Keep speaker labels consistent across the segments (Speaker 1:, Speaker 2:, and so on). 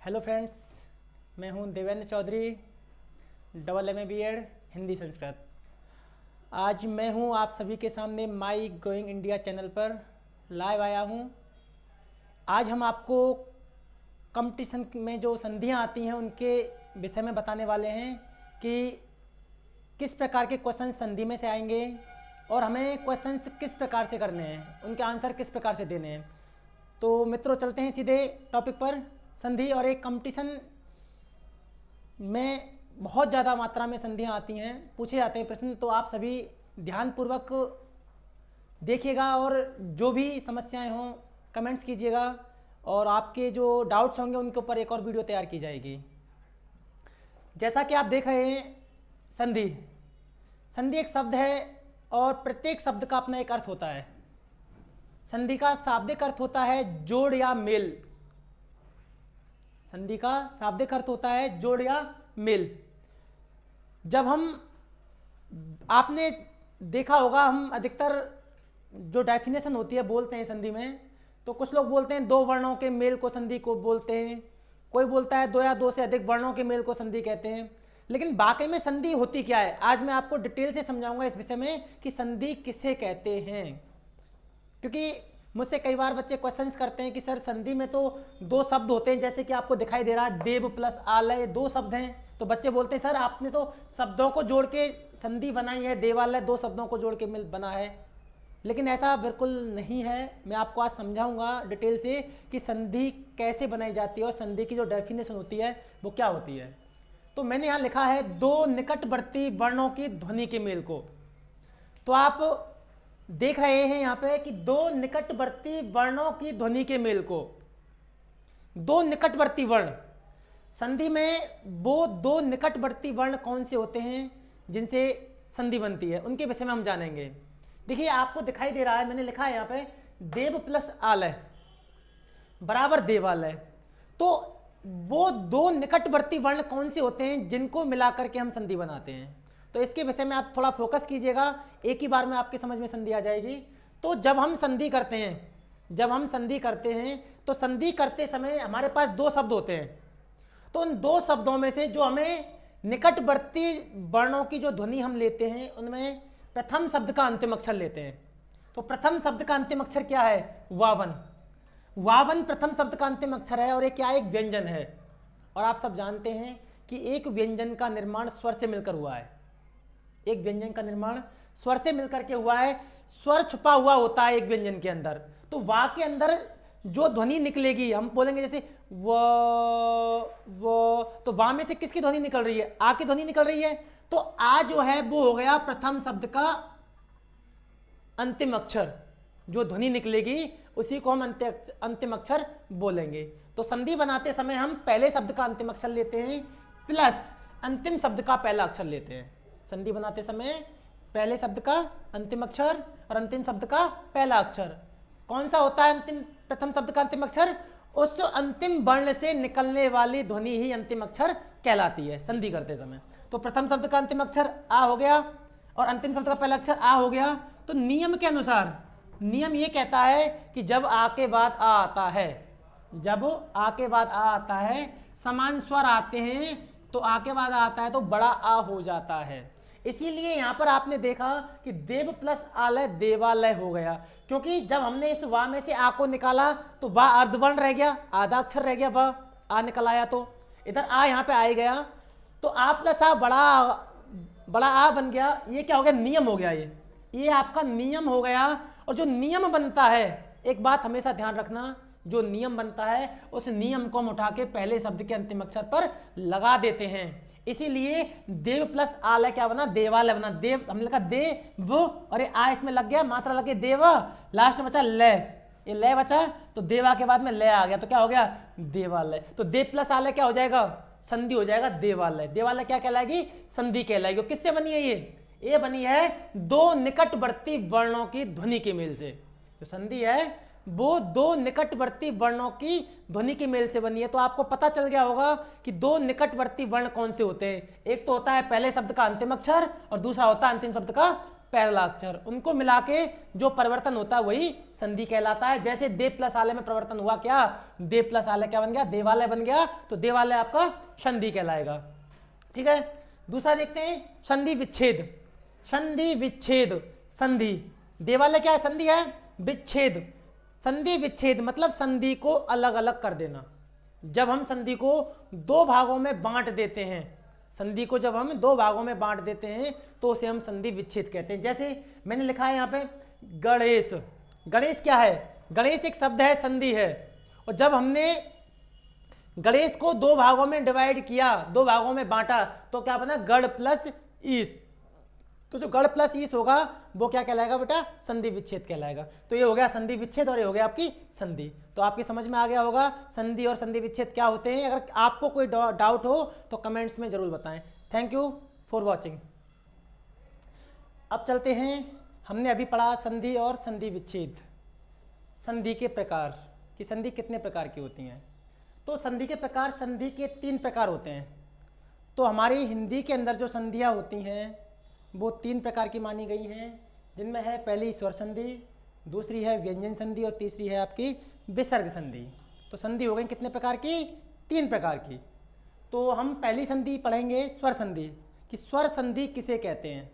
Speaker 1: Hello friends, मैं हूं Devendra Chaudhary, AA BEd Hindi Sanskrit. आज मैं हूं आप सभी के सामने माई ग्रोइंग इंडिया चैनल पर लाइव आया हूं। आज हम आपको कंपटीशन में जो संधियां आती हैं उनके विषय में बताने वाले हैं कि किस प्रकार के क्वेश्चन संधि में से आएंगे और हमें क्वेश्चंस किस प्रकार से करने हैं, उनके आंसर किस प्रकार से देने हैं। तो मित्रों, चलते हैं सीधे टॉपिक पर। संधि और एक कंपटीशन में बहुत ज़्यादा मात्रा में संधियां आती हैं, पूछे जाते हैं प्रश्न, तो आप सभी ध्यानपूर्वक देखिएगा और जो भी समस्याएं हों कमेंट्स कीजिएगा और आपके जो डाउट्स होंगे उनके ऊपर एक और वीडियो तैयार की जाएगी। जैसा कि आप देख रहे हैं, संधि संधि एक शब्द है और प्रत्येक शब्द का अपना एक अर्थ होता है। संधि का शाब्दिक अर्थ होता है जोड़ या मेल। संधि का शाब्दिक अर्थ होता है जोड़ या मेल। जब हम आपने देखा होगा, हम अधिकतर जो डेफिनेशन होती है बोलते हैं संधि में, तो कुछ लोग बोलते हैं दो वर्णों के मेल को संधि को बोलते हैं, कोई बोलता है दो या दो से अधिक वर्णों के मेल को संधि कहते हैं। लेकिन वाकई में संधि होती क्या है, आज मैं आपको डिटेल से समझाऊंगा इस विषय में कि संधि किसे कहते हैं। क्योंकि मुझसे कई बार बच्चे क्वेश्चंस करते हैं कि सर संधि में तो दो शब्द होते हैं, जैसे कि आपको दिखाई दे रहा है देव प्लस आलय, दो शब्द हैं। तो बच्चे बोलते हैं सर आपने तो शब्दों को जोड़ के संधि बनाई है, देवालय दो शब्दों को जोड़ के मिल बना है। लेकिन ऐसा बिल्कुल नहीं है। मैं आपको आज समझाऊंगा डिटेल से कि संधि कैसे बनाई जाती है और संधि की जो डेफिनेशन होती है वो क्या होती है। तो मैंने यहाँ लिखा है दो निकटवर्ती वर्णों की ध्वनि के मेल को। तो आप देख रहे हैं यहाँ पे कि दो निकटवर्ती वर्णों की ध्वनि के मेल को, दो निकटवर्ती वर्ण। संधि में वो दो निकटवर्ती वर्ण कौन से होते हैं जिनसे संधि बनती है, उनके विषय में हम जानेंगे। देखिए आपको दिखाई दे रहा है, मैंने लिखा है यहाँ पे देव प्लस आलय बराबर देवालय। तो वो दो निकटवर्ती वर्ण कौन से होते हैं जिनको मिलाकर के हम संधि बनाते हैं। तो इसके विषय में आप थोड़ा फोकस कीजिएगा, एक ही बार में आपके समझ में संधि आ जाएगी। तो जब हम संधि करते हैं, तो संधि करते समय हमारे पास दो शब्द होते हैं। तो उन दो शब्दों में से जो हमें निकटवर्ती वर्णों की जो ध्वनि हम लेते हैं, उनमें प्रथम शब्द का अंतिम अक्षर लेते हैं। तो प्रथम शब्द का अंतिम अक्षर क्या है? वावन। वावन प्रथम शब्द का अंतिम अक्षर है और ये क्या, एक व्यंजन है। और आप सब जानते हैं कि एक व्यंजन का निर्माण स्वर से मिलकर हुआ है। एक व्यंजन का निर्माण स्वर से मिलकर के हुआ है। स्वर छुपा हुआ होता है एक व्यंजन के अंदर। तो वा के अंदर जो ध्वनि निकलेगी, हम बोलेंगे जैसे वो, तो वा में से किसकी ध्वनि निकल रही है? आ की ध्वनि निकल रही है। तो आ जो है वो हो गया प्रथम शब्द का अंतिम अक्षर। जो ध्वनि निकलेगी उसी को हम अंतिम अक्षर बोलेंगे। तो संधि बनाते समय हम पहले शब्द का अंतिम अक्षर लेते हैं प्लस अंतिम शब्द का पहला अक्षर लेते हैं। संधि बनाते समय पहले शब्द का अंतिम अक्षर और अंतिम शब्द का पहला अक्षर कौन सा होता है? प्रथम शब्द का अंतिम अक्षर। उस अंतिम वर्ण से निकलने वाली ध्वनि ही अंतिम अक्षर कहलाती है संधि करते समय। तो प्रथम शब्द का अंतिम अक्षर आ हो गया और अंतिम शब्द का पहला अक्षर आ हो गया। तो नियम के अनुसार, नियम ये कहता है कि जब आ के बाद आ आता है, जब आ के बाद आ आता है, समान स्वर आते हैं, तो आ के बाद आता है तो बड़ा आ हो जाता है। इसीलिए यहां पर आपने देखा कि देव प्लस आलय देवालय हो गया, क्योंकि जब हमने इस वा में से आ को निकाला तो वा अर्धवर्ण रह गया, आधा अक्षर रह गया, वा आ निकल आया, तो इधर आ यहां पे आ गया, तो आ प्लस आ बड़ा आ बन गया। ये क्या हो गया? नियम हो गया। ये आपका नियम हो गया। और जो नियम बनता है, एक बात हमेशा ध्यान रखना, जो नियम बनता है उस नियम को हम उठा के पहले शब्द के अंतिम अक्षर पर लगा देते हैं। इसीलिए देव प्लस आलय क्या बना? देवालय बना। देव हमने लिखा देव और ये आ इसमें लग गया, मात्रा लगे देव, लास्ट में बचा लय, ये लय बचा, तो देवा के बाद में लय आ गया, तो क्या हो गया? देवालय। तो देव प्लस आलय क्या हो जाएगा? संधि हो जाएगा देवालय। देवालय क्या कहलाएगी? संधि कहलाएगी। किससे बनी है ये बनी है दो निकटवर्ती वर्णों की ध्वनि के मेल से। जो संधि है वो दो निकटवर्ती वर्णों की ध्वनि के मेल से बनी है। तो आपको पता चल गया होगा कि दो निकटवर्ती वर्ण कौन से होते हैं। एक तो होता है पहले शब्द का अंतिम अक्षर और दूसरा होता है अंतिम शब्द का पैरेलल अक्षर, उनको मिला के जो परिवर्तन होता है वही संधि कहलाता है। जैसे दे प्लस आलय में परिवर्तन हुआ, क्या दे प्लस आलय क्या बन गया, देवालय बन गया, तो देवालय आपका संधि कहलाएगा। ठीक है, दूसरा देखते हैं संधि विच्छेद। संधि विच्छेद, संधि, देवालय क्या है, संधि है, विच्छेद, संधि विच्छेद मतलब संधि को अलग अलग कर देना। जब हम संधि को दो भागों में बांट देते हैं, संधि को जब हम दो भागों में बांट देते हैं तो उसे हम संधि विच्छेद कहते हैं। जैसे मैंने लिखा है यहाँ पे गणेश, गणेश क्या है, गणेश एक शब्द है, संधि है, और जब हमने गणेश को दो भागों में डिवाइड किया, दो भागों में बांटा, तो क्या बना, गढ़ प्लस ईस, तो जो गढ़ प्लस ईस होगा वो क्या कहलाएगा बेटा, संधि विच्छेद कहलाएगा। तो ये हो गया संधि विच्छेद और ये हो गया आपकी संधि। तो आपकी समझ में आ गया होगा संधि और संधि विच्छेद क्या होते हैं। अगर आपको कोई डाउट हो तो कमेंट्स में जरूर बताएं। Thank you for watching. अब चलते हैं, हमने अभी पढ़ा संधि और संधि विच्छेद, संधि के प्रकार कि संधि कितने प्रकार की होती हैं। तो संधि के प्रकार, संधि के 3 प्रकार होते हैं। तो हमारी हिंदी के अंदर जो संधियाँ होती हैं वो 3 प्रकार की मानी गई हैं, जिनमें है पहली स्वर संधि, दूसरी है व्यंजन संधि और तीसरी है आपकी विसर्ग संधि। तो संधि हो गई कितने प्रकार की, 3 प्रकार की। तो हम पहली संधि पढ़ेंगे स्वर संधि, कि स्वर संधि किसे कहते हैं।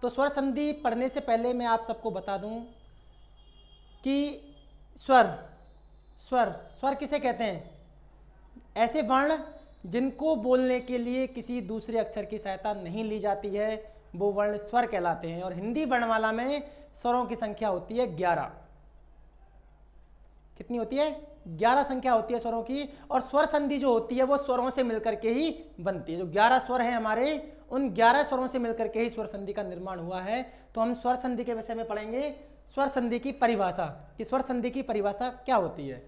Speaker 1: तो स्वर संधि पढ़ने से पहले मैं आप सबको बता दूं कि स्वर स्वर स्वर किसे कहते हैं, ऐसे वर्ण जिनको बोलने के लिए किसी दूसरे अक्षर की सहायता नहीं ली जाती है, वो वर्ण स्वर कहलाते हैं। और हिंदी वर्णमाला में स्वरों की संख्या होती है 11। कितनी होती है, 11 संख्या होती है स्वरों की। और स्वर संधि जो होती है वो स्वरों से मिलकर के ही बनती है। जो 11 स्वर हैं हमारे, उन 11 स्वरों से मिलकर के ही स्वर संधि का निर्माण हुआ है। तो हम स्वर संधि के विषय में पढ़ेंगे स्वर संधि की परिभाषा, कि स्वर संधि की परिभाषा क्या होती है।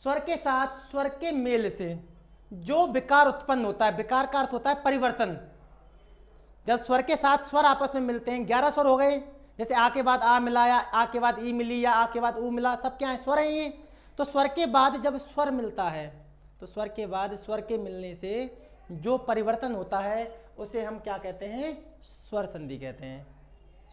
Speaker 1: स्वर के साथ स्वर के मेल से जो विकार उत्पन्न होता है, विकार का अर्थ होता है परिवर्तन। जब स्वर के साथ स्वर आपस में मिलते हैं, 11 स्वर हो गए, जैसे आ के बाद आ मिला, या आ के बाद ई मिली, या आ के बाद ऊ मिला, सब क्या है, स्वर है ये। तो स्वर के बाद जब स्वर मिलता है, तो स्वर के बाद स्वर के मिलने से जो परिवर्तन होता है उसे हम क्या कहते हैं, स्वर संधि कहते हैं।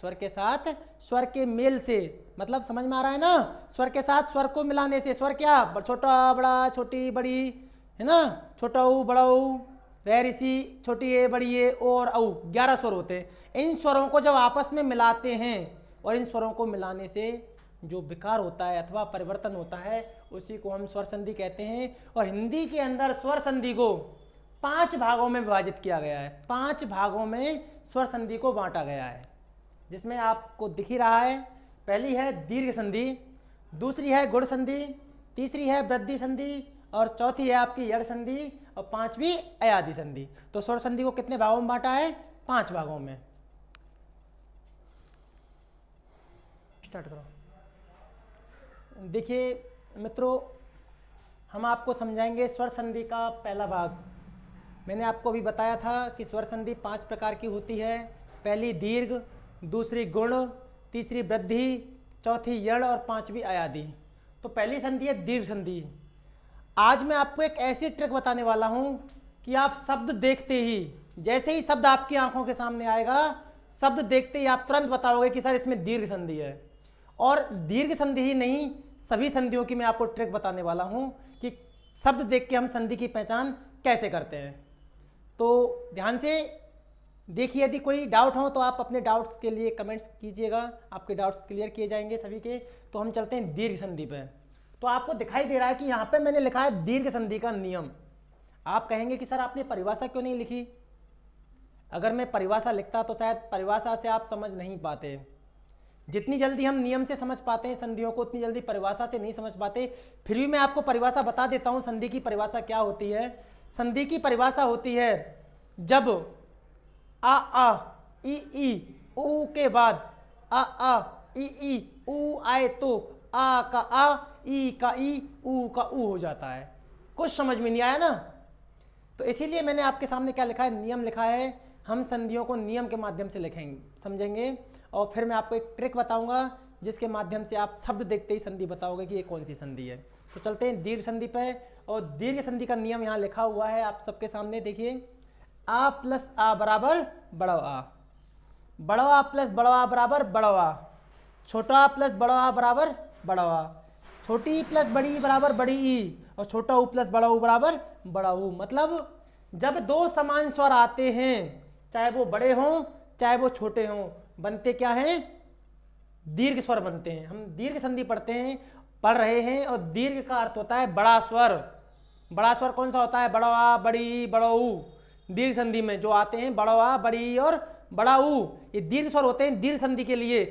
Speaker 1: स्वर के साथ स्वर के मेल से, मतलब समझ में आ रहा है ना, स्वर के साथ स्वर को मिलाने से, स्वर क्या, छोटा बड़ा, छोटी बड़ी, है ना, छोटा ऊ बड़ा ऊ, रे ऋषि, छोटी ए बड़ी ए, और औ, 11 स्वर होते हैं। इन स्वरों को जब आपस में मिलाते हैं और इन स्वरों को मिलाने से जो विकार होता है अथवा परिवर्तन होता है उसी को हम स्वर संधि कहते हैं। और हिंदी के अंदर स्वर संधि को 5 भागों में विभाजित किया गया है। 5 भागों में स्वर संधि को बांटा गया है, जिसमें आपको दिख ही रहा है। पहली है दीर्घ संधि, दूसरी है गुण संधि, तीसरी है वृद्धि संधि, और चौथी है आपकी यड़ संधि, और 5वीं अयादि संधि। तो स्वर संधि को कितने भागों में बांटा है, 5 भागों में। स्टार्ट करो। देखिए मित्रों, हम आपको समझाएंगे स्वर संधि का पहला भाग। मैंने आपको अभी बताया था कि स्वर संधि 5 प्रकार की होती है। पहली दीर्घ, दूसरी गुण, तीसरी वृद्धि, चौथी यड़ और 5वीं अयादि। तो पहली संधि है दीर्घ संधि। आज मैं आपको एक ऐसी ट्रिक बताने वाला हूं कि आप शब्द देखते ही, जैसे ही शब्द आपकी आंखों के सामने आएगा, शब्द देखते ही आप तुरंत बताओगे कि सर इसमें दीर्घ संधि है। और दीर्घ संधि ही नहीं, सभी संधियों की मैं आपको ट्रिक बताने वाला हूं कि शब्द देख के हम संधि की पहचान कैसे करते हैं। तो ध्यान से देखिए, यदि कोई डाउट हो तो आप अपने डाउट्स के लिए कमेंट्स कीजिएगा, आपके डाउट्स क्लियर किए जाएंगे सभी के। तो हम चलते हैं दीर्घ संधि पे। तो आपको दिखाई दे रहा है कि यहाँ पे मैंने लिखा है दीर्घ संधि का नियम। आप कहेंगे कि सर आपने परिभाषा क्यों नहीं लिखी। अगर मैं परिभाषा लिखता तो शायद परिभाषा से आप समझ नहीं पाते। जितनी जल्दी हम नियम से समझ पाते हैं संधियों को, उतनी जल्दी परिभाषा से नहीं समझ पाते। फिर भी मैं आपको परिभाषा बता देता हूँ। संधि की परिभाषा क्या होती है। संधि की परिभाषा होती है जब आ ई ऊ के बाद आ ई ऊ आए तो आ का आ, ई का ई, ऊ का ऊ हो जाता है। कुछ समझ में नहीं आया ना। तो इसीलिए मैंने आपके सामने क्या लिखा है, नियम लिखा है। हम संधियों को नियम के माध्यम से लिखेंगे, समझेंगे। और फिर मैं आपको एक ट्रिक बताऊंगा जिसके माध्यम से आप शब्द देखते ही संधि बताओगे कि ये कौन सी संधि है। तो चलते हैं दीर्घ संधि पे। और दीर्घ संधि का नियम यहाँ लिखा हुआ है आप सबके सामने, देखिए। आ प्लस आ बराबर बड़ा आ। बड़वा प्लस बड़वा बराबर बड़वा, छोटा प्लस बड़वा बराबर बड़वा, छोटी प्लस बड़ी बराबर बड़ी ई, और छोटा ऊ प्लस बड़ा ऊ बराबर बड़ा ऊ। मतलब जब दो समान स्वर आते हैं, चाहे वो बड़े हों चाहे वो छोटे हों, बनते क्या हैं? दीर्घ स्वर बनते हैं। हम दीर्घ संधि पढ़ रहे हैं, और दीर्घ का अर्थ होता है बड़ा स्वर। बड़ा स्वर कौन सा होता है? बड़वा, बड़ी, बड़ऊ। दीर्घ संधि में जो आते हैं बड़वा, बड़ी और बड़ा ऊ, ये दीर्घ स्वर होते हैं दीर्घ संधि के लिए।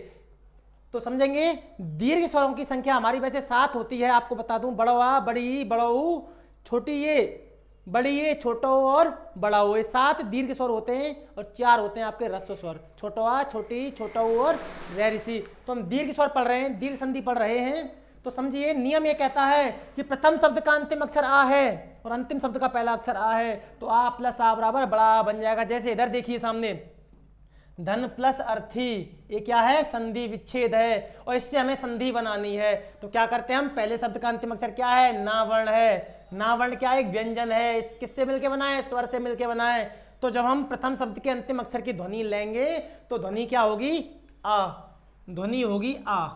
Speaker 1: तो समझेंगे, दीर्घ स्वरों की संख्या हमारी वैसे 7 होती है, आपको बता दूं। बड़वा, बड़ी, बड़ऊ, छोटी ये, बड़ी ये, छोटो और बड़ा ओ, ये 7 दीर्घ स्वर होते हैं, और 4 होते हैं आपके ह्रस्व स्वर, छोटवा, छोटी, छोटा और रैरिसी। तो हम दीर्घ स्वर पढ़ रहे हैं, दीर्घ संधि पढ़ रहे हैं। तो समझिए, नियम ये कहता है कि प्रथम शब्द का अंतिम अक्षर आ है और अंतिम शब्द का पहला अक्षर आ है, तो आ प्लस आ बराबर बड़ा बन जाएगा। जैसे इधर देखिए सामने, धन प्लस अर्थी, ये क्या है? संधि विच्छेद है, और इससे हमें संधि बनानी है। तो क्या करते हैं हम? पहले शब्द का अंतिम अक्षर क्या है? ना वर्ण है। ना वर्ण क्या है? एक व्यंजन है। इस किससे मिलके बना है? स्वर से मिलके बना है। तो जब हम प्रथम शब्द के अंतिम अक्षर की ध्वनि लेंगे तो ध्वनि क्या होगी? आ। ध्वनि होगी आ।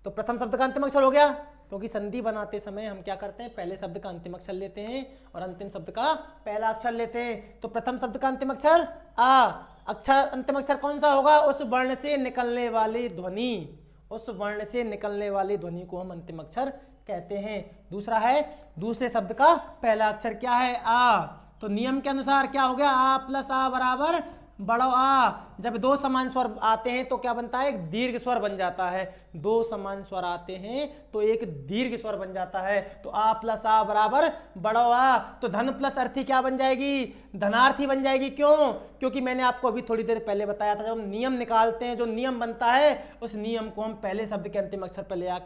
Speaker 1: तो प्रथम शब्द का अंतिम अक्षर हो गया, क्योंकि संधि बनाते समय हम क्या करते हैं? पहले शब्द का अंतिम अक्षर लेते हैं और अंतिम शब्द का पहला अक्षर लेते हैं। तो प्रथम शब्द का अंतिम अक्षर आ, अक्षर अंतिम अक्षर कौन सा होगा? उस वर्ण से निकलने वाली ध्वनि, उस वर्ण से निकलने वाली ध्वनि को हम अंतिम अक्षर कहते हैं। दूसरा है, दूसरे शब्द का पहला अक्षर क्या है? आ। तो नियम के अनुसार क्या हो गया? आ प्लस आ बराबर बड़ा आ। जब दो समान स्वर आते हैं तो क्या बनता है? एक दीर्घ स्वर बन जाता है। दो समान स्वर आते हैं तो एक दीर्घ स्वर बन जाता है। तो आ प्लस आ बराबर बड़ा आ। तो धन प्लस अर्थी क्या बन जाएगी? धनार्थी बन जाएगी। क्यों? क्योंकि मैंने आपको अभी थोड़ी देर पहले बताया था, जब हम नियम निकालते हैं, जो नियम बनता है उस नियम को हम पहले शब्द के अंतिम अक्षर पर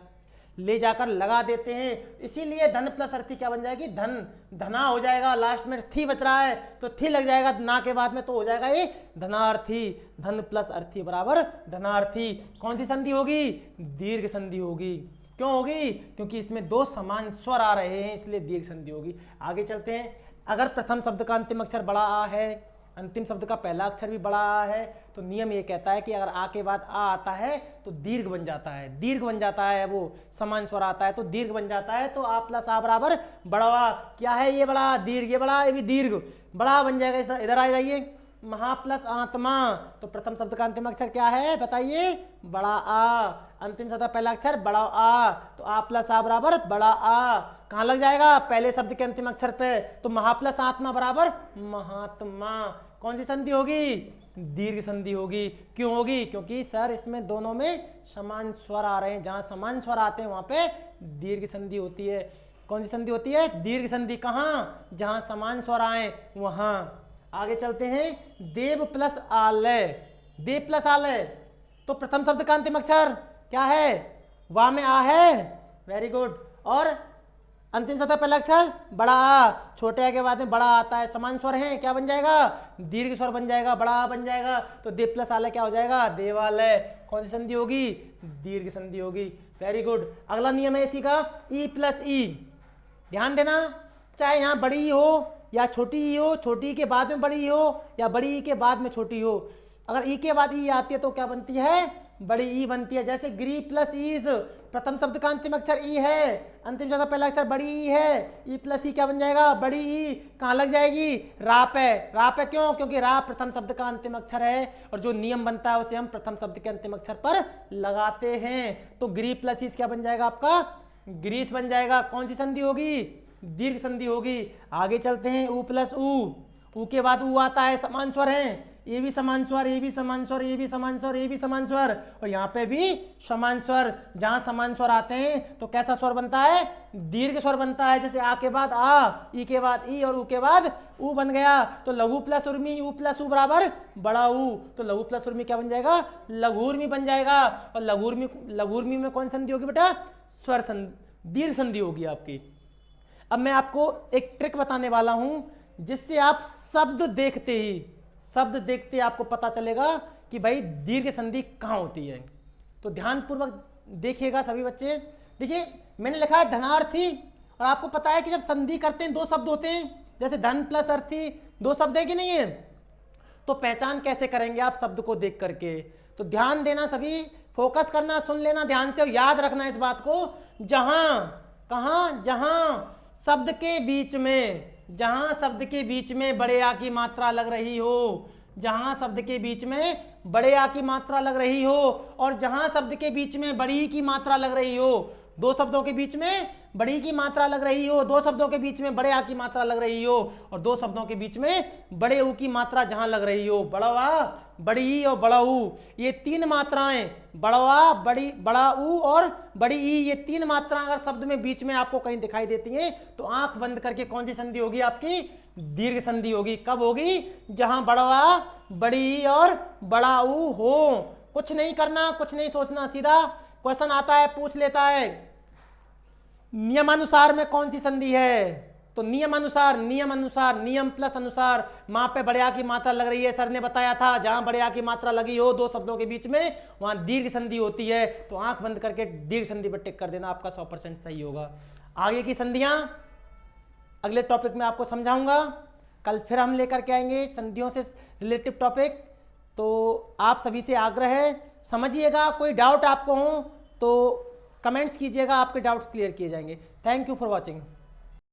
Speaker 1: ले जाकर लगा देते हैं। इसीलिए धन प्लस अर्थी क्या बन जाएगी? धन, धना हो जाएगा। लास्ट में थी बच रहा है तो थी लग जाएगा ना के बाद में, तो हो जाएगा ये धनार्थी। धन प्लस अर्थी बराबर धनार्थी। कौन सी संधि होगी? दीर्घ संधि होगी। क्यों होगी? क्योंकि इसमें दो समान स्वर आ रहे हैं, इसलिए दीर्घ संधि होगी। आगे चलते हैं। अगर प्रथम शब्द का अंतिम अक्षर बड़ा आ है, अंतिम शब्द का पहला अक्षर भी बड़ा आ है, तो नियम ये कहता है कि अगर आ के बाद आ आता है तो दीर्घ बन जाता है। दीर्घ बन जाता है, वो समान स्वर आता है तो दीर्घ बन जाता है। तो आ प्लस आ बराबर बड़ा। क्या है ये? बड़ा, दीर्घ, ये बड़ा, ये भी दीर्घ, बड़ा बन जाएगा। इधर आ जाइए, महा प्लस आत्मा। तो प्रथम शब्द का अंतिम अक्षर क्या है? बताइए, बड़ा आ। अंतिम शब्द का पहला अक्षर बड़ा आ, तो आ प्लस आ बराबर बड़ा आ। कहाँ लग जाएगा? पहले शब्द के अंतिम अक्षर पे। तो महा प्लस आत्मा बराबर महात्मा। कौन सी संधि होगी? दीर्घ संधि होगी। क्यों होगी? क्योंकि सर इसमें दोनों में समान स्वर आ रहे हैं। जहां समान स्वर आते हैं वहां पे दीर्घ संधि होती है। कौन सी संधि होती है? दीर्घ संधि। कहाँ? जहां समान स्वर आए वहां। आगे चलते हैं। देव प्लस आलय, देव प्लस आलय। तो प्रथम शब्द का अंतिम अक्षर क्या है? वाह में आ है। Very good. और अंतिम शब्द पहला अक्षर बड़ा आ। छोटे आ के बाद में बड़ा आता है, समान स्वर है, क्या बन जाएगा? दीर्घ स्वर बन जाएगा, बड़ा आ बन जाएगा। तो देव प्लस आलय क्या हो जाएगा? देवालय। कौन सी संधि होगी? दीर्घ संधि होगी। Very good. अगला नियम है इसी का, ई प्लस ई। ध्यान देना, चाहे यहाँ बड़ी हो या छोटी ही हो, छोटी के बाद में बड़ी हो या बड़ी के बाद में छोटी हो, अगर ई के बाद ई आती है तो क्या बनती है? बड़ी ई बनती है। जैसे गिरी प्लस ईस, प्रथम शब्द का अंतिम अक्षर ई है, अंतिम शब्द का पहला अक्षर बड़ी ई है। ई प्लस ई क्या बन जाएगा? बड़ी ई। कहाँ लग जाएगी? रा पे। रा पे क्यों? क्योंकि रा प्रथम शब्द का अंतिम अक्षर है, और जो नियम बनता है उसे हम प्रथम शब्द के अंतिम अक्षर पर लगाते हैं। तो गिरी प्लस ईस क्या बन जाएगा आपका? ग्रीस बन जाएगा। कौन सी संधि होगी? दीर्घ संधि होगी। आगे चलते हैं। ऊ प्लस ऊ के बाद ऊ आता है, समान स्वर है, ये भी समान स्वर, ये भी समान स्वर, ये भी समान स्वर, ये भी समान स्वर, और यहाँ पे भी समान स्वर। जहां समान स्वर आते हैं तो कैसा स्वर बनता है? दीर्घ स्वर बनता है। जैसे आ के बाद आ, ई के बाद ई और ऊ के बाद ऊ बन गया। तो लघु प्लस उर्मी, ऊ प्लस ऊ बराबर बड़ा ऊ। तो लघु प्लस उर्मी क्या बन जाएगा? लघुर्मी बन जाएगा। और लघुर्मी में कौन संधि होगी बेटा? स्वर संधि, दीर्घ संधि होगी आपकी। अब मैं आपको एक ट्रिक बताने वाला हूं, जिससे आप शब्द देखते आपको पता चलेगा कि भाई दीर्घ संधि कहां होती है। तो ध्यान पूर्वक देखिएगा सभी बच्चे। देखिए, मैंने लिखा है धनार्थी, और आपको पता है कि जब संधि करते हैं दो शब्द होते हैं, जैसे धन प्लस अर्थी, दो शब्द है कि नहीं है? तो पहचान कैसे करेंगे आप शब्द को देख करके? तो ध्यान देना सभी, फोकस करना, सुन लेना ध्यान से और याद रखना इस बात को। जहां, कहां, जहां शब्द के बीच में, जहां शब्द के बीच में बड़े आ की मात्रा लग रही हो, जहां शब्द के बीच में बड़े आ की मात्रा लग रही हो और जहां शब्द के बीच में बड़ी की मात्रा लग रही हो, दो शब्दों के बीच में बड़ी की मात्रा लग रही हो, दो शब्दों के बीच में बड़े आ की मात्रा लग रही हो और दो शब्दों के बीच में बड़े ऊ की मात्रा जहां लग रही हो, बड़वा, बड़ी ई और बड़ा ऊ, ये तीन मात्राएं, बड़वा, बड़ी, बड़ा ऊ और बड़ी ई, ये तीन मात्राएं अगर शब्द में बीच में आपको कहीं दिखाई देती हैं तो आंख बंद करके कौन सी संधि होगी आपकी? दीर्घ संधि होगी। कब होगी? जहां बड़वा, बड़ी ई और बड़ा ऊ हो। कुछ नहीं करना, कुछ नहीं सोचना, सीधा क्वेश्चन आता है पूछ लेता है नियमानुसार में कौन सी संधि है, तो नियम अनुसार, नियम अनुसार, नियम प्लस अनुसार, वहां पे बड़े आ की मात्रा लग रही है, सर ने बताया था जहां बड़े आ की मात्रा लगी हो दो शब्दों के बीच में वहां दीर्घ संधि होती है। तो आंख बंद करके दीर्घ संधि पर टिक कर देना, आपका 100% सही होगा। आगे की संधियां अगले टॉपिक में आपको समझाऊंगा। कल फिर हम लेकर के आएंगे संधियों से रिलेटिव टॉपिक। तो आप सभी से आग्रह है समझिएगा, कोई डाउट आपको हो तो कमेंट्स कीजिएगा, आपके डाउट्स क्लियर किए जाएंगे। Thank you for watching.